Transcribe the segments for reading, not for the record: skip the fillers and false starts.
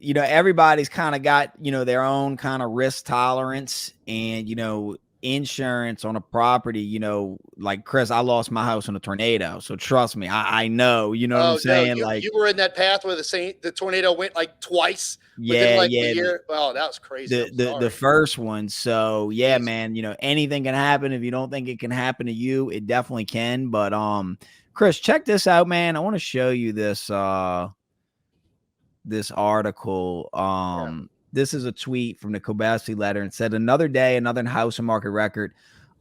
everybody's kind of got, their own kind of risk tolerance and, insurance on a property, like Chris, I lost my house in a tornado. So trust me, I know, what I'm saying? No, you were in that path where the tornado went like twice within a year. Oh, that was crazy. The first one. So yeah, man, anything can happen. If you don't think it can happen to you, it definitely can. But Chris, check this out, man. I want to show you this this article. This is a tweet from the Kobasi letter and said, another day, another house and market record.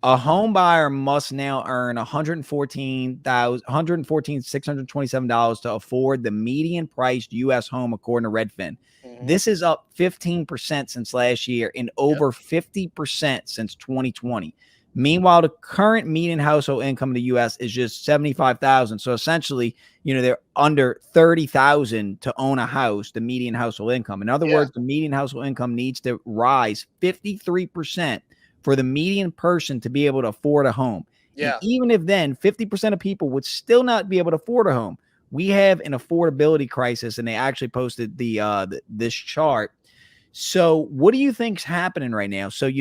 A home buyer must now earn $114,627 to afford the median priced U.S. home, according to Redfin. Mm-hmm. This is up 15% since last year and over 50% since 2020. Meanwhile, the current median household income in the U.S. is just $75,000. So essentially, they're under $30,000 to own a house, the median household income. In other words, the median household income needs to rise 53% for the median person to be able to afford a home. Yeah. And even if then 50% of people would still not be able to afford a home, we have an affordability crisis. And they actually posted this chart. So what do you think's happening right now? So,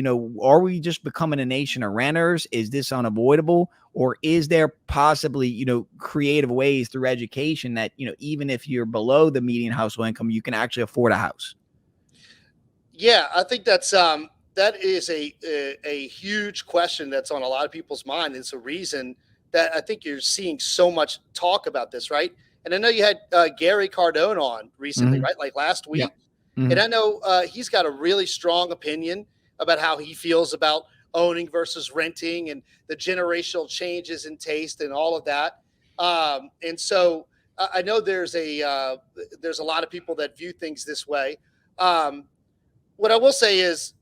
are we just becoming a nation of renters? Is this unavoidable? Or is there possibly, creative ways through education that, even if you're below the median household income, you can actually afford a house? Yeah, I think that is a huge question that's on a lot of people's mind. It's a reason that I think you're seeing so much talk about this, right? And I know you had Gary Cardone on recently, right? Like last week. Yeah. Mm-hmm. And I know he's got a really strong opinion about how he feels about owning versus renting and the generational changes in taste and all of that. And so I know there's a lot of people that view things this way. What I will say is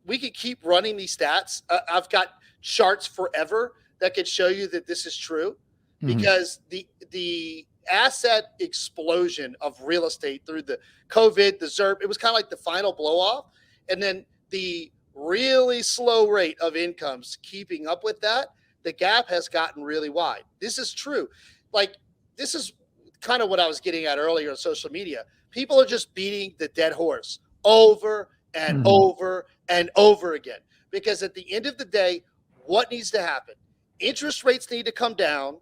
we could keep running these stats. I've got charts forever that could show you that this is true, because the asset explosion of real estate through the COVID, the ZERP, it was kind of like the final blow off. And then the really slow rate of incomes keeping up with that, the gap has gotten really wide. This is true. Like, this is kind of what I was getting at earlier on social media. People are just beating the dead horse over and over and over again. Because at the end of the day, what needs to happen? Interest rates need to come down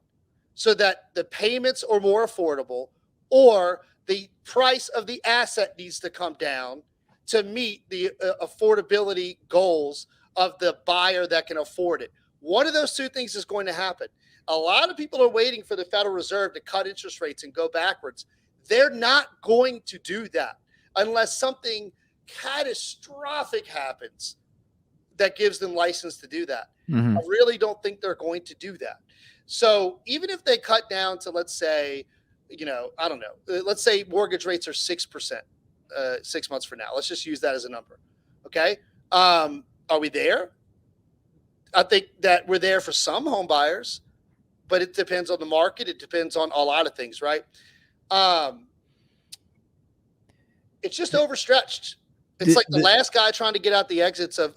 so that the payments are more affordable, or the price of the asset needs to come down to meet the affordability goals of the buyer that can afford it. One of those two things is going to happen. A lot of people are waiting for the Federal Reserve to cut interest rates and go backwards. They're not going to do that unless something catastrophic happens that gives them license to do that. I really don't think they're going to do that. So even if they cut down to, let's say, I don't know, let's say mortgage rates are 6%, 6 months from now. Let's just use that as a number. Okay. Are we there? I think that we're there for some home buyers, but it depends on the market. It depends on a lot of things, right? It's just overstretched. It's like the last guy trying to get out the exits of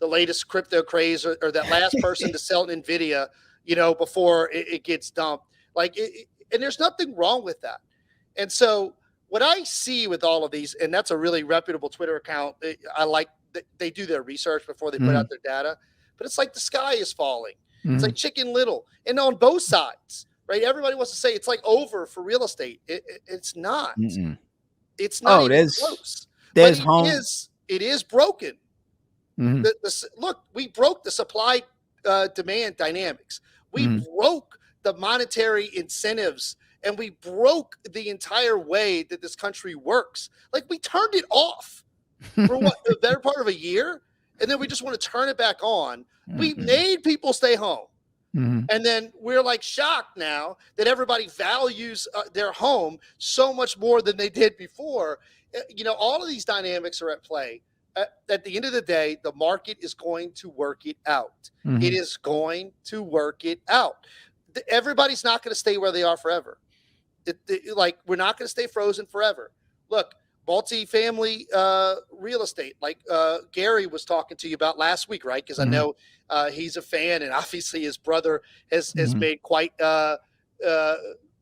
the latest crypto craze, or that last person to sell an NVIDIA, before it gets dumped. And there's nothing wrong with that. And so what I see with all of these, and that's a really reputable Twitter account. I like that they do their research before they put out their data, but it's like the sky is falling. It's like Chicken Little, and on both sides, right? Everybody wants to say it's like over for real estate. It's not. It's not even close. But it is broken. Look, we broke the supply demand dynamics. We broke the monetary incentives, and we broke the entire way that this country works. Like, we turned it off for the better part of a year, and then we just want to turn it back on. We made people stay home. And then we're like shocked now that everybody values their home so much more than they did before. All of these dynamics are at play. At the end of the day, the market is going to work it out. It is going to work it out. Everybody's not going to stay where they are forever. We're not going to stay frozen forever. Look, multifamily real estate, like Gary was talking to you about last week, right? Because I know he's a fan, and obviously his brother has made quite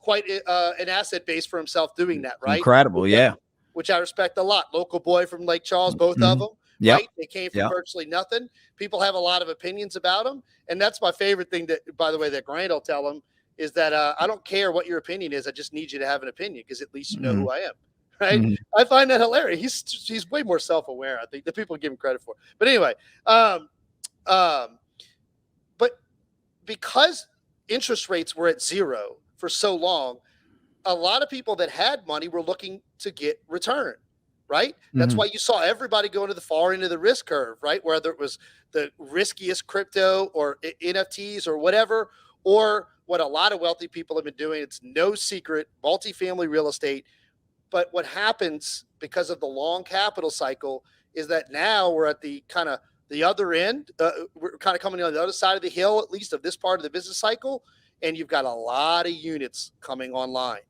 quite an asset base for himself doing that, right? Incredible, yeah. Which I respect a lot. Local boy from Lake Charles, both of them, Yep. right? They came from virtually nothing. People have a lot of opinions about them, and that's my favorite thing. That, by the way, that Grant will tell them is that I don't care what your opinion is. I just need you to have an opinion because at least you know who I am, right? I find that hilarious. He's way more self-aware, I think, than people give him credit for. But anyway, but because interest rates were at zero for so long, a lot of people that had money were looking to get return, right? That's why you saw everybody going to the far end of the risk curve, right? Whether it was the riskiest crypto or NFTs or whatever, or what a lot of wealthy people have been doing. It's no secret, multifamily real estate. But what happens because of the long capital cycle is that now we're at the kind of the other end. We're kind of coming on the other side of the hill, at least of this part of the business cycle. And you've got a lot of units coming online,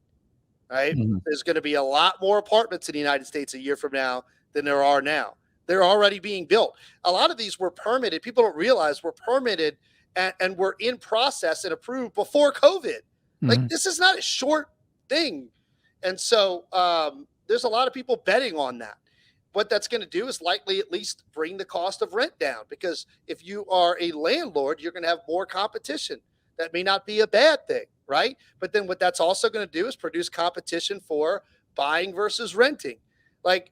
right? There's going to be a lot more apartments in the United States a year from now than there are now. They're already being built. A lot of these were permitted. People don't realize were permitted and were in process and approved before COVID. Like, this is not a short thing. And so there's a lot of people betting on that. What that's going to do is likely at least bring the cost of rent down, because if you are a landlord, you're going to have more competition. That may not be a bad thing, right? But then what that's also going to do is produce competition for buying versus renting. Like,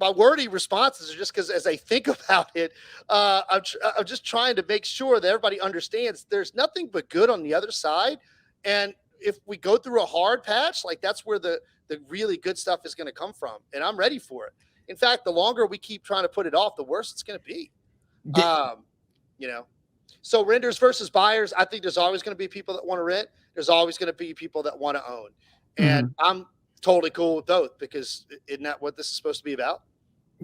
my wordy responses are just because as I think about it, I'm just trying to make sure that everybody understands there's nothing but good on the other side. And if we go through a hard patch, like, that's where the really good stuff is going to come from. And I'm ready for it. In fact, the longer we keep trying to put it off, the worse it's going to be. You know, so renters versus buyers, I think there's always going to be people that want to rent. There's always going to be people that want to own. And I'm totally cool with both, because isn't that what this is supposed to be about?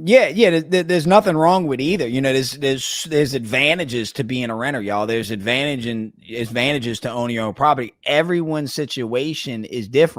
Yeah. There's nothing wrong with either. You know, there's advantages to being a renter, y'all. There's advantages to owning your own property. Everyone's situation is different.